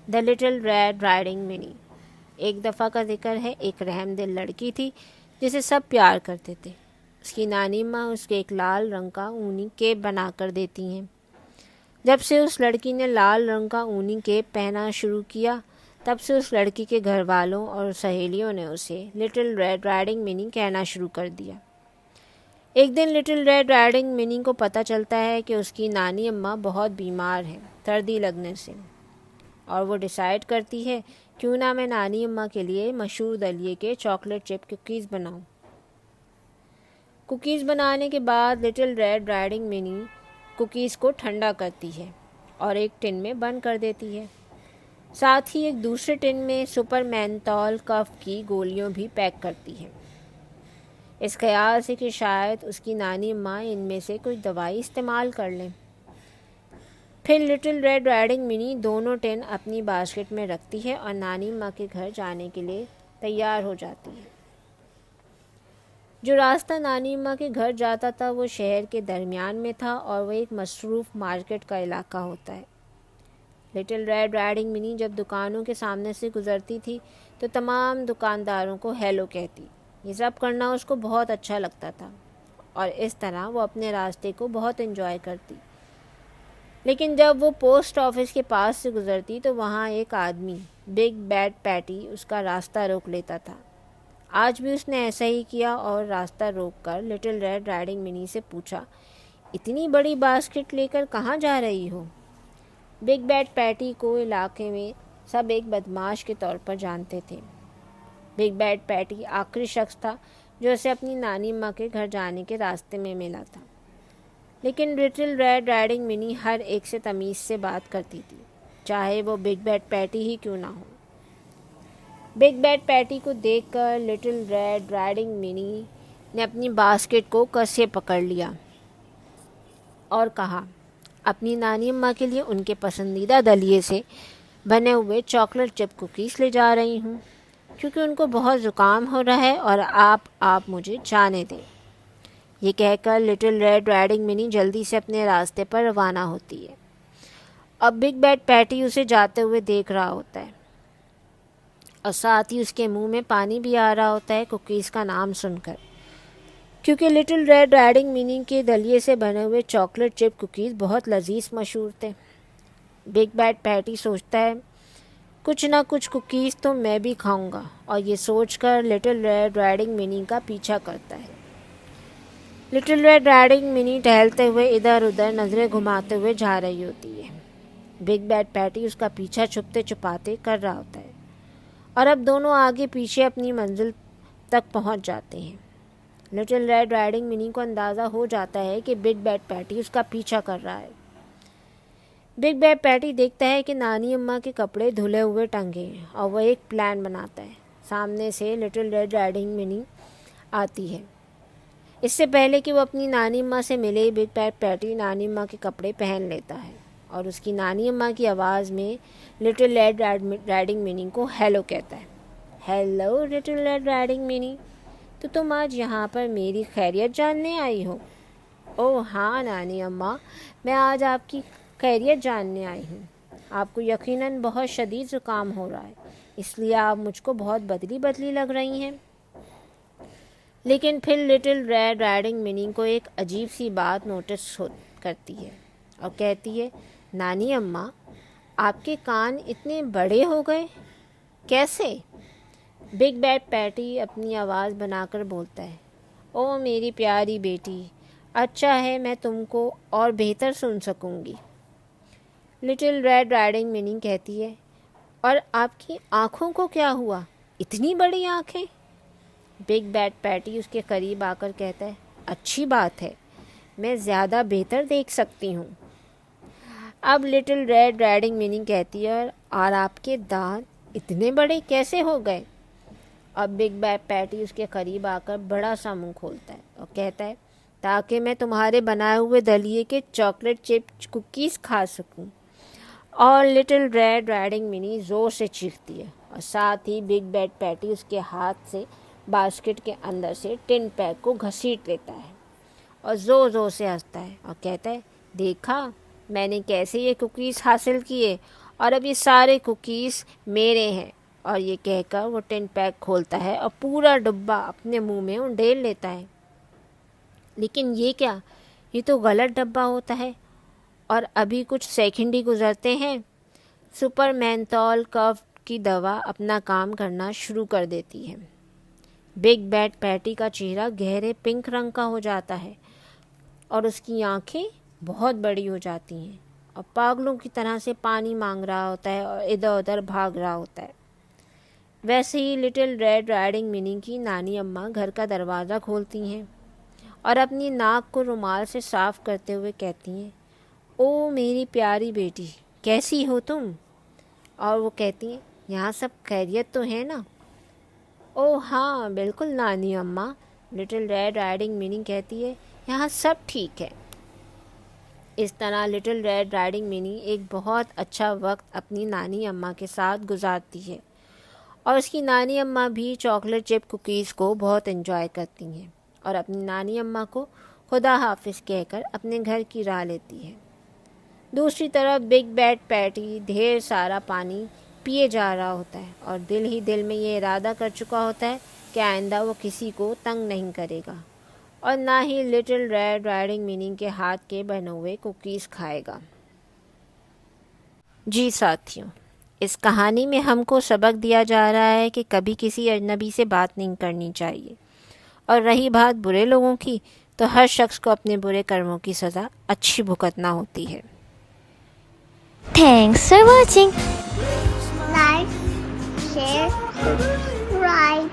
The little red riding منی۔ ایک دفعہ کا ذکر ہے، ایک رحم دل لڑکی تھی جسے سب پیار کرتے تھے۔ اس کی نانی ماں اس کے ایک لال رنگ کا اونی کیپ بنا کر دیتی ہیں۔ جب سے اس لڑکی نے لال رنگ کا اونی کیپ پہنا شروع کیا، تب سے اس لڑکی کے گھر والوں اور سہیلیوں نے اسے لٹل ریڈ رائڈنگ منی کہنا شروع کر دیا۔ ایک دن لٹل ریڈ رائڈنگ منی کو پتہ چلتا ہے کہ اس کی نانی اماں بہت بیمار ہیں سردی لگنے سے، اور وہ ڈیسائیڈ کرتی ہے کیوں نہ میں نانی اماں کے لیے مشہور دلیے کے چاکلیٹ چپ کوکیز بناؤں۔ کوکیز بنانے کے بعد لٹل ریڈ رائڈنگ منی کوکیز کو ٹھنڈا کرتی ہے اور ایک ٹن میں بند کر دیتی ہے۔ ساتھ ہی ایک دوسرے ٹن میں سپر مینتھول کف کی گولیاں بھی پیک کرتی ہے، اس خیال سے کہ شاید اس کی نانی اماں ان میں سے کوئی دوائی استعمال کر لیں۔ پھر لٹل ریڈ رائڈنگ منی دونوں ٹن اپنی باسکٹ میں رکھتی ہے اور نانی اماں کے گھر جانے کے لیے تیار ہو جاتی ہے۔ جو راستہ نانی اماں کے گھر جاتا تھا وہ شہر کے درمیان میں تھا اور وہ ایک مصروف مارکیٹ کا علاقہ ہوتا ہے۔ لٹل ریڈ رائڈنگ منی جب دکانوں کے سامنے سے گزرتی تھی تو تمام دکانداروں کو ہیلو کہتی۔ یہ سب کرنا اس کو بہت اچھا لگتا تھا اور اس طرح وہ اپنے راستے کو بہت انجوائے کرتی۔ لیکن جب وہ پوسٹ آفس کے پاس سے گزرتی تو وہاں ایک آدمی بگ بیڈ پیٹی اس کا راستہ روک لیتا تھا۔ آج بھی اس نے ایسا ہی کیا اور راستہ روک کر لٹل ریڈ رائڈنگ منی سے پوچھا، اتنی بڑی باسکٹ لے کر کہاں جا رہی ہو؟ بگ بیڈ پیٹی کو علاقے میں سب ایک بدماش کے طور پر جانتے تھے۔ بگ بیڈ پیٹی آخری شخص تھا جو اسے اپنی نانی ماں کے گھر جانے کے راستے میں ملا تھا، لیکن لٹل ریڈ رائڈنگ منی ہر ایک سے تمیز سے بات کرتی تھی، چاہے وہ بگ بیڈ پیٹی ہی کیوں نہ ہو۔ بگ بیڈ پیٹی کو دیکھ کر لٹل ریڈ رائڈنگ منی نے اپنی باسکٹ کو کس سے پکڑ لیا اور کہا، اپنی نانی اماں کے لیے ان کے پسندیدہ دلیے سے بنے ہوئے چاکلیٹ چپ کوکیز لے جا رہی ہوں، کیونکہ ان کو بہت زکام ہو رہا ہے اور آپ مجھے جانے دیں۔ یہ کہہ کر لٹل ریڈ رائڈنگ منی جلدی سے اپنے راستے پر روانہ ہوتی ہے۔ اب بگ بیڈ پیٹی اسے جاتے ہوئے دیکھ رہا ہوتا ہے اور ساتھ ہی اس کے منہ میں پانی بھی آ رہا ہوتا ہے کوکیز کا نام سن کر، کیونکہ لٹل ریڈ رائڈنگ منی کے دلیے سے بنے ہوئے چاکلیٹ چپ کوکیز بہت لذیذ مشہور تھے۔ بگ بیڈ پیٹی سوچتا ہے کچھ نہ کچھ کوکیز تو میں بھی کھاؤں گا، اور یہ سوچ کر لٹل ریڈ رائڈنگ منی کا پیچھا کرتا ہے۔ لٹل ریڈ رائڈنگ منی ٹہلتے ہوئے ادھر ادھر نظریں گھماتے ہوئے جا رہی ہوتی ہے۔ بگ بیڈ پیٹی اس کا پیچھا چھپتے چھپاتے کر رہا ہوتا ہے اور اب دونوں آگے پیچھے اپنی منزل تک پہنچ جاتے ہیں۔ لٹل ریڈ رائڈنگ منی کو اندازہ ہو جاتا ہے کہ بگ بیڈ پیٹی اس کا پیچھا کر رہا ہے۔ بگ بیڈ پیٹی دیکھتا ہے کہ نانی اماں کے کپڑے دھلے ہوئے ٹنگے ہیں اور وہ ایک پلان بناتا ہے۔ سامنے سے لٹل ریڈ رائڈنگ منی آتی ہے۔ اس سے پہلے کہ وہ اپنی نانی اماں سے ملے، بگ بیڈ پیٹی نانی اماں کے کپڑے پہن لیتا ہے اور اس کی نانی اماں کی آواز میں لٹل ریڈ رائڈنگ منی کو ہیلو کہتا ہے۔ ہیلو لٹل ریڈ رائڈنگ منی، تو تم آج یہاں پر میری خیریت جاننے آئی ہو؟ اوہ ہاں نانی اماں، میں آج آپ کی خیریت جاننے آئی ہوں۔ آپ کو یقیناً بہت شدید زکام ہو رہا ہے، اس لیے آپ مجھ کو بہت بدلی بدلی لگ رہی ہیں۔ لیکن پھر لٹل ریڈ رائڈنگ منی کو ایک عجیب سی بات نوٹس کرتی ہے اور کہتی ہے، نانی اماں، آپ کے کان اتنے بڑے ہو گئے، کیسے؟ بگ بیڈ پیٹی اپنی آواز بنا کر بولتا ہے، او میری پیاری بیٹی، اچھا ہے میں تم کو اور بہتر سن سکوں گی۔ لٹل ریڈ رائڈنگ منی کہتی ہے، اور آپ کی آنکھوں کو کیا ہوا، اتنی بڑی آنکھیں؟ بگ بیڈ پیٹی اس کے قریب آ کر کہتا ہے، اچھی بات ہے، میں زیادہ بہتر دیکھ سکتی ہوں۔ اب لٹل ریڈ رائڈنگ منی کہتی ہے، اور آپ کے دانت اتنے بڑے کیسے ہو گئے؟ اب بگ بیڈ پیٹی اس کے قریب آ کر بڑا سا منہ کھولتا ہے اور کہتا ہے، تاکہ میں تمہارے بنائے ہوئے دلیے کے چاکلیٹ چپ کوکیز کھا سکوں۔ اور لٹل ریڈ رائڈنگ منی زور سے چیختی ہے اور ساتھ ہی بگ بیڈ پیٹی اس کے ہاتھ سے باسکٹ کے اندر سے ٹن پیک کو گھسیٹ لیتا ہے اور زور زور سے ہنستا ہے اور کہتا ہے، دیکھا میں نے کیسے یہ کوکیز حاصل کیے، اور اب یہ سارے کوکیز میرے ہیں۔ اور یہ کہہ کر وہ ٹن پیک کھولتا ہے اور پورا ڈبہ اپنے منہ میں انڈیل لیتا ہے۔ لیکن یہ کیا، یہ تو غلط ڈبہ ہوتا ہے۔ اور ابھی کچھ سیکنڈ ہی گزرتے ہیں، سپر مینتھول کف کی دوا اپنا کام کرنا شروع کر دیتی ہے۔ بگ بیٹ پیٹی کا چہرہ گہرے پنک رنگ کا ہو جاتا ہے اور اس کی آنکھیں بہت بڑی ہو جاتی ہیں اور پاگلوں کی طرح سے پانی مانگ رہا ہوتا ہے اور ادھر ادھر بھاگ رہا ہوتا ہے۔ ویسے ہی لٹل ریڈ رائڈنگ منی کی نانی اماں گھر کا دروازہ کھولتی ہیں اور اپنی ناک کو رومال سے صاف کرتے ہوئے کہتی ہیں، او میری پیاری بیٹی، کیسی ہو تم؟ اور وہ کہتی ہیں، یہاں سب خیریت تو ہے نا؟ او ہاں بالکل نانی اماں، لٹل ریڈ رائڈنگ منی کہتی ہے، یہاں سب ٹھیک ہے۔ اس طرح لٹل ریڈ رائڈنگ منی ایک بہت اچھا وقت اپنی نانی اماں کے ساتھ گزارتی ہے، اور اس کی نانی اماں بھی چاکلیٹ چپ کوکیز کو بہت انجوائے کرتی ہیں اور اپنی نانی اماں کو خدا حافظ کہہ کر اپنے گھر کی راہ لیتی ہے۔ دوسری طرف بگ بیٹ پیٹی ڈھیر سارا پانی پیے جا رہا ہوتا ہے اور دل ہی دل میں یہ ارادہ کر چکا ہوتا ہے کہ آئندہ وہ کسی کو تنگ نہیں کرے گا اور نہ ہی لٹل ریڈ رائڈنگ منی کے ہاتھ کے بنے ہوئے کوکیز کھائے گا۔ جی ساتھیوں، اس کہانی میں ہم کو سبق دیا جا رہا ہے کہ کبھی کسی اجنبی سے بات نہیں کرنی چاہیے، اور رہی بات برے لوگوں کی، تو ہر شخص کو اپنے برے کرموں کی سزا اچھی بھگتنا ہوتی ہے۔ Thanks for watching. Like, share, subscribe.